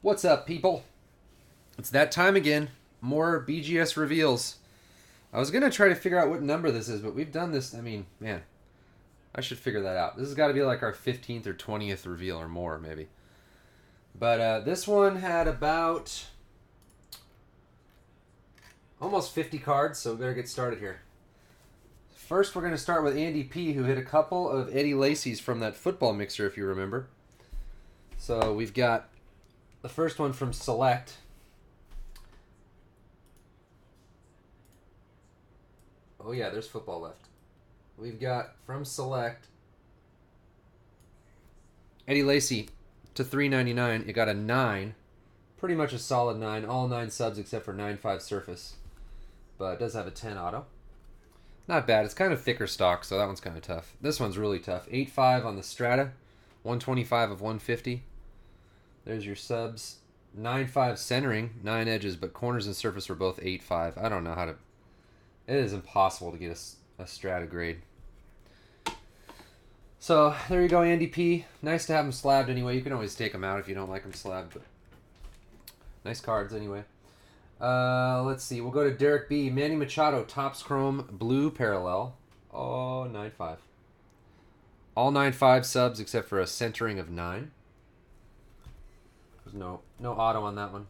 What's up, people? It's that time again. More BGS reveals. I was going to try to figure out what number this is, but we've done this. I mean, man, I should figure that out. This has got to be like our 15th or 20th reveal or more, maybe. But this one had about almost 50 cards, so we better get started here. First, we're going to start with Andy P., who hit a couple of Eddie Lacy's from that football mixer, if you remember. So we've got the first one from Select. Oh yeah, there's football left. We've got from Select Eddie Lacy to $3.99. It got a 9. Pretty much a solid 9. All 9 subs except for 9.5 surface. But it does have a 10 auto. Not bad. It's kind of thicker stock, so that one's kind of tough. This one's really tough. 8.5 on the Strata. 125 of 150. There's your subs. 9.5 centering. 9 edges, but corners and surface were both 8.5. I don't know how to... It is impossible to get a Strata grade. So, there you go, Andy P. Nice to have them slabbed anyway. You can always take them out if you don't like them slabbed. But nice cards anyway. Let's see. We'll go to Derek B. Manny Machado, Topps Chrome, Blue Parallel. Oh, 9.5. All 9.5 subs except for a centering of 9. There's no auto on that one.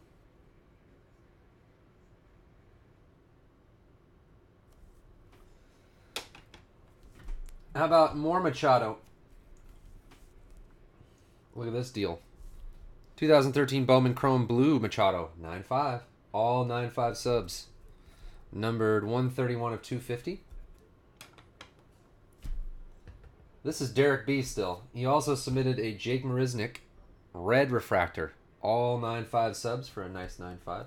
How about more Machado? Look at this deal. 2013 Bowman Chrome Blue Machado. 9.5. All 9.5 subs. Numbered 131 of 250. This is Derek B. still. He also submitted a Jake Marisnick Red Refractor. All 9.5 subs for a nice 9.5.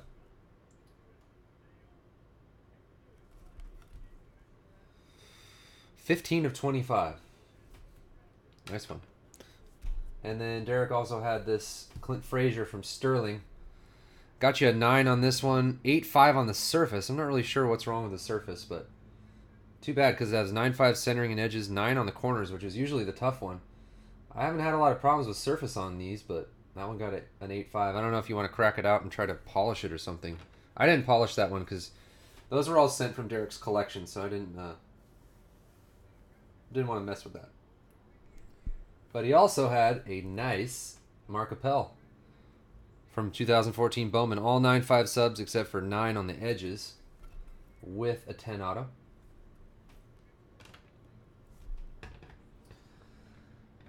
$15 of 25. Nice one. And then Derek also had this Clint Frazier from Sterling. Got you a 9 on this one. 8.5 on the surface. I'm not really sure what's wrong with the surface, but too bad because it has 9.5 centering and edges, 9 on the corners, which is usually the tough one. I haven't had a lot of problems with surface on these, but that one got an 8.5. I don't know if you want to crack it out and try to polish it or something. I didn't polish that one because those were all sent from Derek's collection, so I didn't want to mess with that. But he also had a nice Mark Appel from 2014 Bowman. All 9.5 subs except for 9 on the edges with a 10 auto.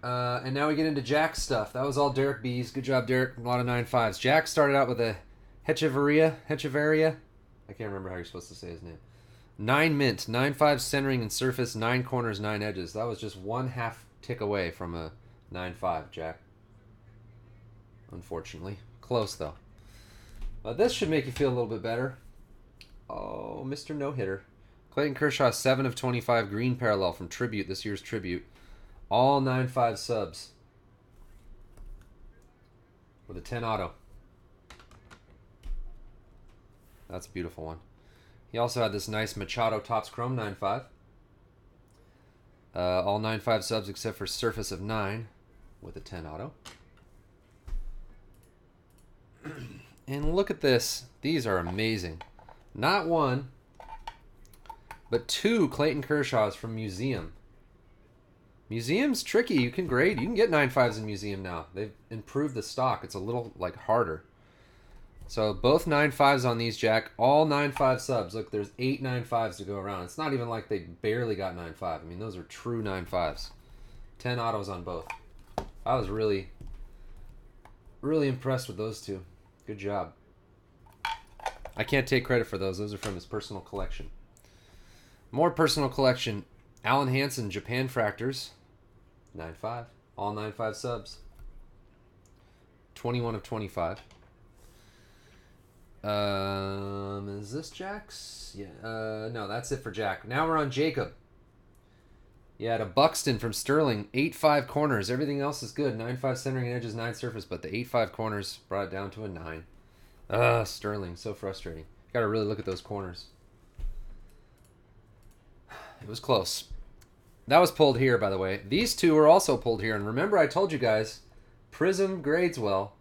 And now we get into Jack's stuff. That was all Derek B's. Good job, Derek. A lot of 9.5s. Jack started out with a Hecheveria. I can't remember how you're supposed to say his name. 9 mint, 9.5 centering and surface, 9 corners, 9 edges. That was just 1/2 tick away from a 9.5, Jack. Unfortunately. Close, though. But this should make you feel a little bit better. Oh, Mr. No-Hitter. Clayton Kershaw, 7 of 25, green parallel from Tribute, this year's Tribute. All 9.5 subs. With a 10 auto. That's a beautiful one. He also had this nice Machado Topps Chrome 9.5. All 9.5 subs except for surface of 9 with a 10 auto. And look at this. These are amazing. Not one, but 2 Clayton Kershaws from Museum. Museum's tricky. You can grade. You can get 9.5s in Museum now. They've improved the stock. It's a little harder. So both 9.5s on these, Jack. All 9.5 subs. Look, there's 8 9.5s to go around. It's not even like they barely got 9.5. I mean, those are true 9.5s. 10 autos on both. I was really, really impressed with those two. Good job. I can't take credit for those. Those are from his personal collection. More personal collection. Alan Hansen, Japan Fractors. 9.5. All 9.5 subs. 21 of 25. Is this Jack's? Yeah. No, that's it for Jack. Now we're on Jacob. Yeah, to Buxton from Sterling. 8.5 corners. Everything else is good. 9.5 centering and edges, 9 surface, but the 8.5 corners brought it down to a 9. Sterling. So frustrating. You gotta really look at those corners. It was close. That was pulled here, by the way. These two were also pulled here. And remember, I told you guys, Prism grades well.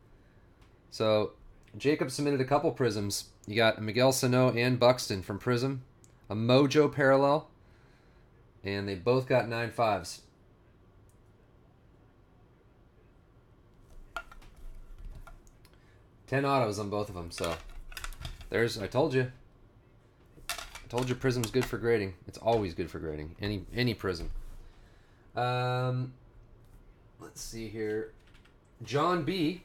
So Jacob submitted a couple Prisms. You got a Miguel Sano and Buxton from Prism, a Mojo parallel, and they both got 9.5s. Ten autos on both of them, so there's, I told you. I told you Prism's good for grading. It's always good for grading. Any Prism. Let's see here. John B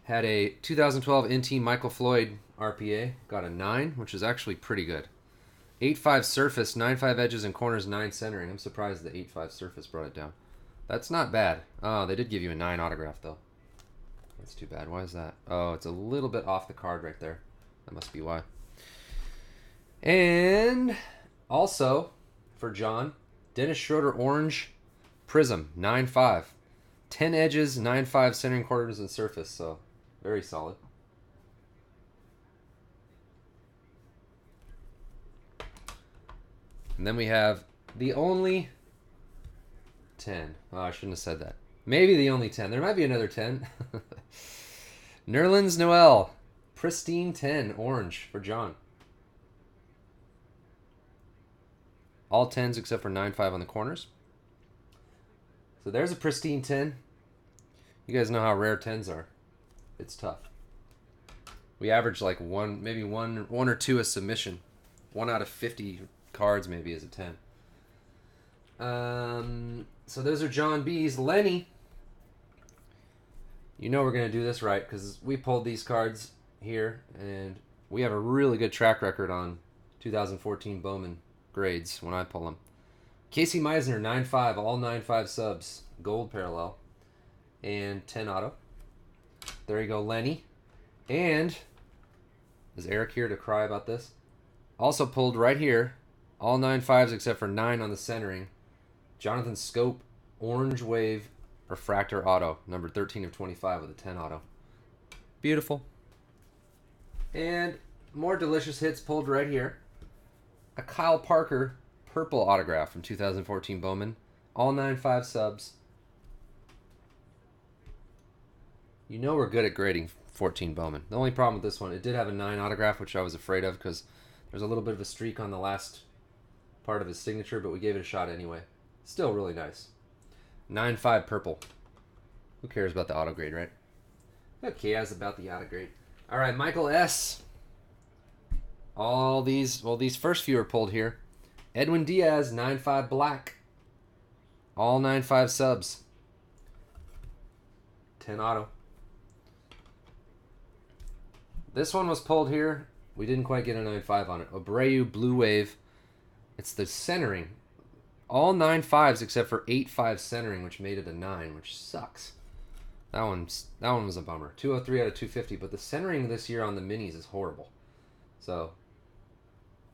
had a 2012 NT Michael Floyd RPA. Got a 9, which is actually pretty good. 8.5 surface, 9.5 edges and corners, 9 centering. I'm surprised the 8.5 surface brought it down. That's not bad. Oh, they did give you a 9 autograph, though. That's too bad. Why is that? Oh, it's a little bit off the card right there. That must be why. And also, for John, Dennis Schroeder Orange Prism, 9.5. 10 edges, 9.5 centering corners and surface, so very solid. And then we have the only 10. Oh, I shouldn't have said that. Maybe the only 10. There might be another 10. Nerlens Noel, pristine 10, orange for John. All 10s except for 9.5 on the corners. So there's a pristine 10. You guys know how rare 10s are. It's tough. We average like maybe one or two a submission. 1 out of 50 cards maybe is a 10. So those are John B's. Lenny, you know we're going to do this right because we pulled these cards here and we have a really good track record on 2014 Bowman grades when I pull them. Casey Meisner, 9.5, all 9.5 subs, gold parallel, and 10 auto. There you go, Lenny. And is Eric here to cry about this? Also pulled right here, all 9.5s except for 9 on the centering. Jonathan Scope, orange wave refractor auto, number 13 of 25 with a 10 auto. Beautiful. And more delicious hits pulled right here. A Kyle Parker purple autograph from 2014 Bowman, all 9.5 subs. You know we're good at grading 14 Bowman. The only problem with this one, it did have a 9 autograph, which I was afraid of because there's a little bit of a streak on the last part of his signature, but we gave it a shot anyway. Still really nice. 9.5 purple. Who cares about the auto grade, right? Who cares about the auto grade? All right, Michael S. All these, well, these first few are pulled here. Edwin Diaz, 9.5 black. All 9.5 subs. 10 auto. This one was pulled here. We didn't quite get a 9.5 on it. Abreu Blue Wave. It's the centering. All 9.5s except for 8.5 centering, which made it a 9, which sucks. That one was a bummer. 203 out of 250, but the centering this year on the minis is horrible. So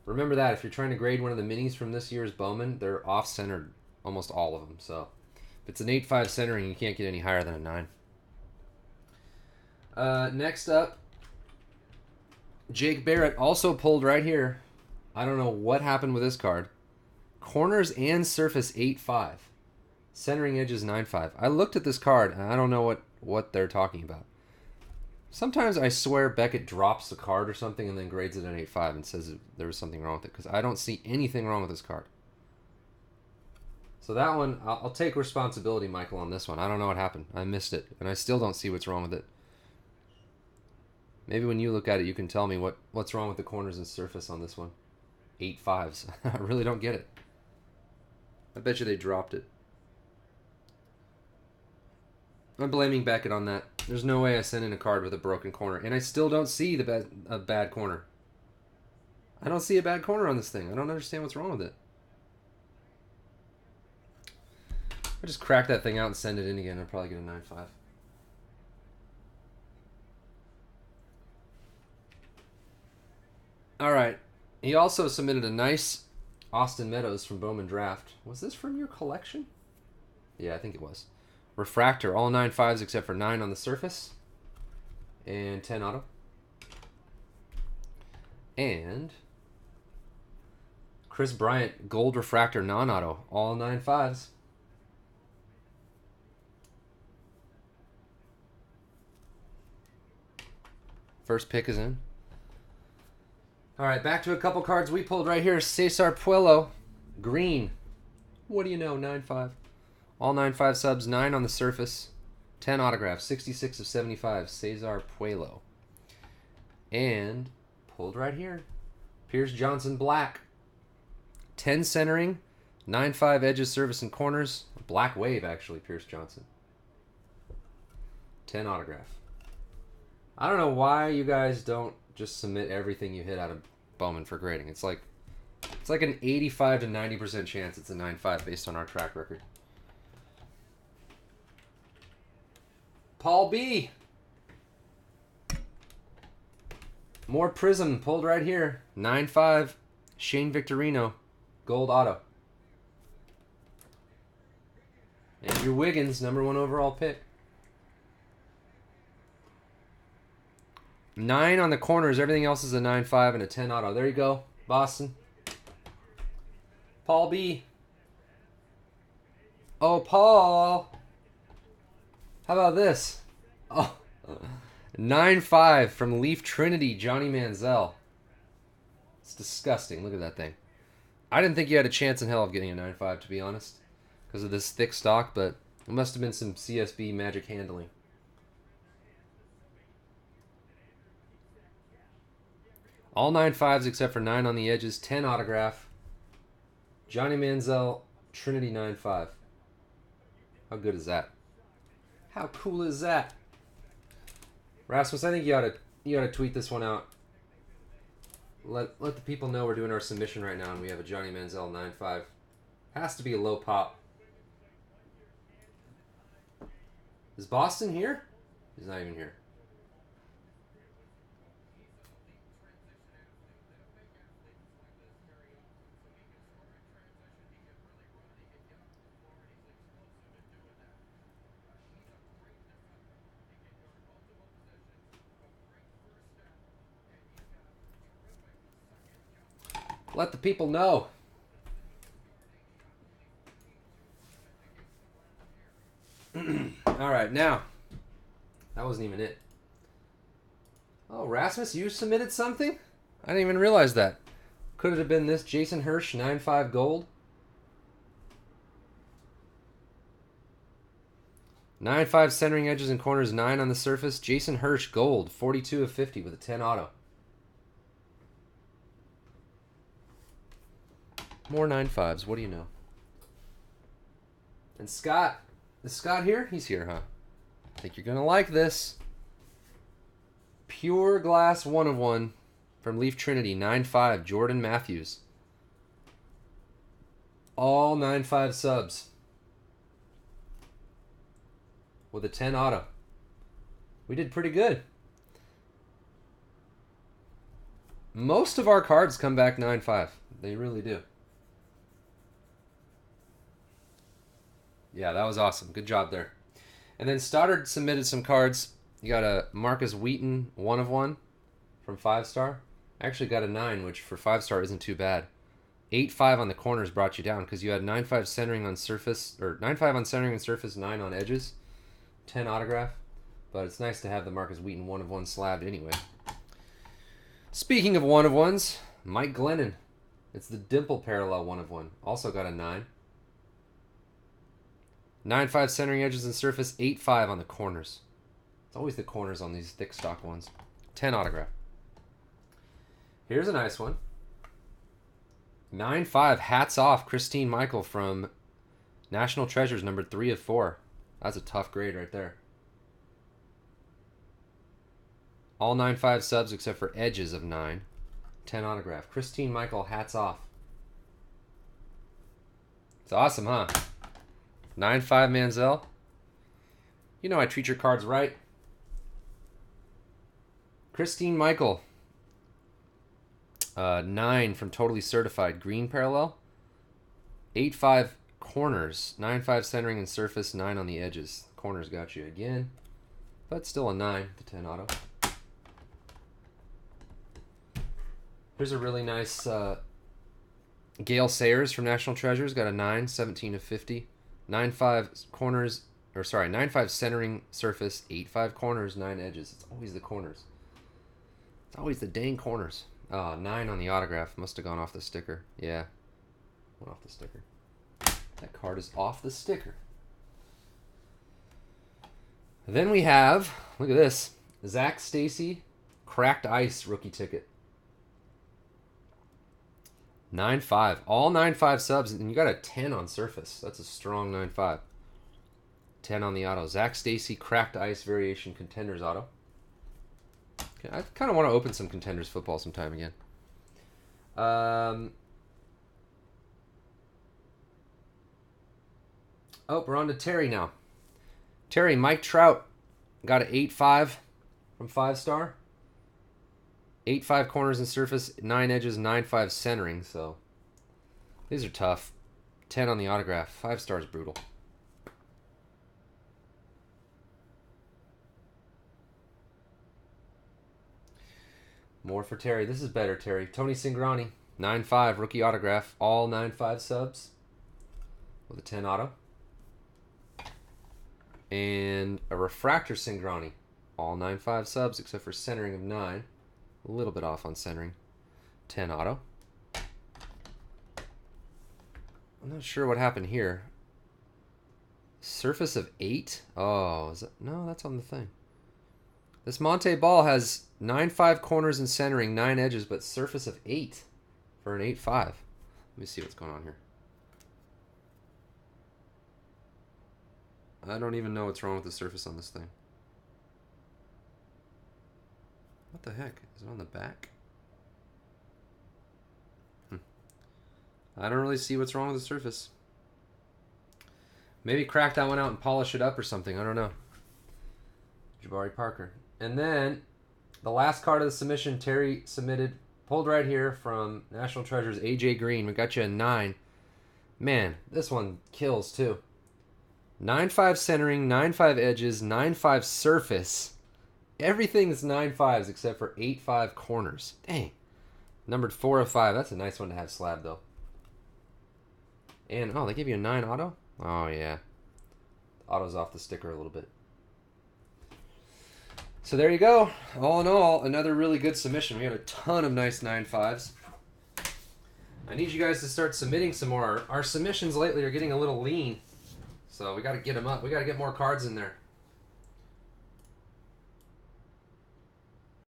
remember that if you're trying to grade one of the minis from this year's Bowman, they're off-centered, almost all of them. So if it's an 8.5 centering, you can't get any higher than a 9. Next up, Jake Barrett, also pulled right here. I don't know what happened with this card. Corners and surface 8.5. Centering edges 9.5. I looked at this card and I don't know what they're talking about. Sometimes I swear Beckett drops the card or something and then grades it an 8.5 and says there was something wrong with it because I don't see anything wrong with this card. So that one, I'll take responsibility, Michael, on this one. I don't know what happened. I missed it and I still don't see what's wrong with it. Maybe when you look at it, you can tell me what's wrong with the corners and surface on this one. 8.5s. I really don't get it. I bet you they dropped it. I'm blaming Beckett on that. There's no way I sent in a card with a broken corner. And I still don't see a bad corner. I don't see a bad corner on this thing. I don't understand what's wrong with it. I just crack that thing out and send it in again. I'll probably get a 9.5. All right. He also submitted a nice Austin Meadows from Bowman Draft. Was this from your collection? Yeah, I think it was. Refractor, all 9.5s except for 9 on the surface. And 10 auto. And Chris Bryant, gold refractor, non-auto, all 9.5s. First pick is in. All right, back to a couple cards we pulled right here. Cesar Puello, green. What do you know? 9-5. All 9-5 subs, 9 on the surface. 10 autographs, 66 of 75. Cesar Puello. And pulled right here. Pierce Johnson, black. 10 centering, 9-5 edges, surface, and corners. Black wave, actually, Pierce Johnson. 10 autograph. I don't know why you guys don't just submit everything you hit out of Bowman for grading. It's like an 85 to 90% chance it's a 9-5 based on our track record. Paul B. More Prism pulled right here. 9-5. Shane Victorino. Gold auto. Andrew Wiggins, #1 overall pick. 9 on the corners. Everything else is a 9-5 and a 10 auto. There you go. Boston. Paul B. Oh, Paul. How about this? Oh, 9-5 from Leaf Trinity, Johnny Manziel. It's disgusting. Look at that thing. I didn't think you had a chance in hell of getting a 9-5, to be honest, because of this thick stock, but it must have been some CSB magic handling. All 9-5s except for 9 on the edges. 10 autograph. Johnny Manziel, Trinity 9-5. How good is that? How cool is that? Rasmus, I think you ought to tweet this one out. Let the people know we're doing our submission right now and we have a Johnny Manziel 9-5. Has to be a low pop. Is Boston here? He's not even here. Let the people know. All right, now. That wasn't even it. Oh, Rasmus, you submitted something? I didn't even realize that. Could it have been this Jason Hirsch 9-5 gold? 9-5 centering edges and corners, 9 on the surface. Jason Hirsch gold, 42 of 50 with a 10 auto. More 9-5s. What do you know? And Scott. Is Scott here? He's here, huh? I think you're going to like this. Pure Glass 1/1 from Leaf Trinity. 9-5. Jordan Matthews. All 9-5 subs. With a 10 auto. We did pretty good. Most of our cards come back 9-5. They really do. Yeah, that was awesome. Good job there. And then Stoddard submitted some cards. You got a Marcus Wheaton 1/1 from 5-star. I actually got a 9, which for 5-star isn't too bad. 8-5 on the corners brought you down because you had 9-5 centering on surface, or 9-5 on centering and surface, 9 on edges. 10 autograph. But it's nice to have the Marcus Wheaton 1/1 slabbed anyway. Speaking of 1/1s, Mike Glennon. It's the Dimple Parallel 1/1. Also got a 9. 9-5 centering edges and surface, 8-5 on the corners. It's always the corners on these thick stock ones. 10 autograph. Here's a nice one. 9-5, hats off, Christine Michael from National Treasures, number 3 of 4. That's a tough grade right there. All 9-5 subs except for edges of 9. 10 autograph. Christine Michael, hats off. It's awesome, huh? 9-5 Manziel. You know I treat your cards right. Christine Michael. 9 from Totally Certified. Green parallel. 8-5 corners. 9-5 centering and surface. 9 on the edges. Corners got you again. But still a 9 to 10 auto. Here's a really nice Gail Sayers from National Treasures. Got a 9. 17 of 50. 9-5 corners, or sorry, 9-5 centering surface, 8-5 corners, 9 edges. It's always the corners. It's always the dang corners. Oh, 9 on the autograph. Must have gone off the sticker. Yeah. Went off the sticker. That card is off the sticker. Then we have, look at this, Zach Stacy, cracked ice rookie ticket. 9.5. All 9.5 subs, and you got a 10 on surface. That's a strong 9.5. 10 on the auto. Zach Stacy, cracked ice variation contenders auto. Okay, I kind of want to open some contenders football sometime again. Oh, we're on to Terry now. Terry, Mike Trout got an 8.5 from 5-star. 8.5 corners and surface, 9 edges, 9.5 centering. So these are tough. 10 on the autograph. 5 stars brutal. More for Terry. This is better, Terry. Tony Cingrani, 9.5 rookie autograph. All 9.5 subs with a 10 auto. And a refractor Cingrani. All 9.5 subs except for centering of 9. A little bit off on centering. 10 auto. I'm not sure what happened here. Surface of 8? Oh, is that, no, that's on the thing. This Monte ball has 9.5 corners and centering, 9 edges, but surface of 8 for an 8.5. Let me see what's going on here. I don't even know what's wrong with the surface on this thing. What the heck? Is it on the back? I don't really see what's wrong with the surface. Maybe crack that one out and polish it up or something. I don't know. Jabari Parker. And then the last card of the submission, Terry submitted, pulled right here from National Treasures, AJ Green. We got you a 9. Man, this one kills too. 9.5 centering, 9.5 edges, 9.5 surface. Everything's 9.5s except for 8.5 corners. Dang. Numbered 4 of 5. That's a nice one to have slab though. And, oh, they give you a 9 auto? Oh, yeah. Auto's off the sticker a little bit. So there you go. All in all, another really good submission. We had a ton of nice 9.5s. I need you guys to start submitting some more. Our submissions lately are getting a little lean. So we got to get them up. We got to get more cards in there.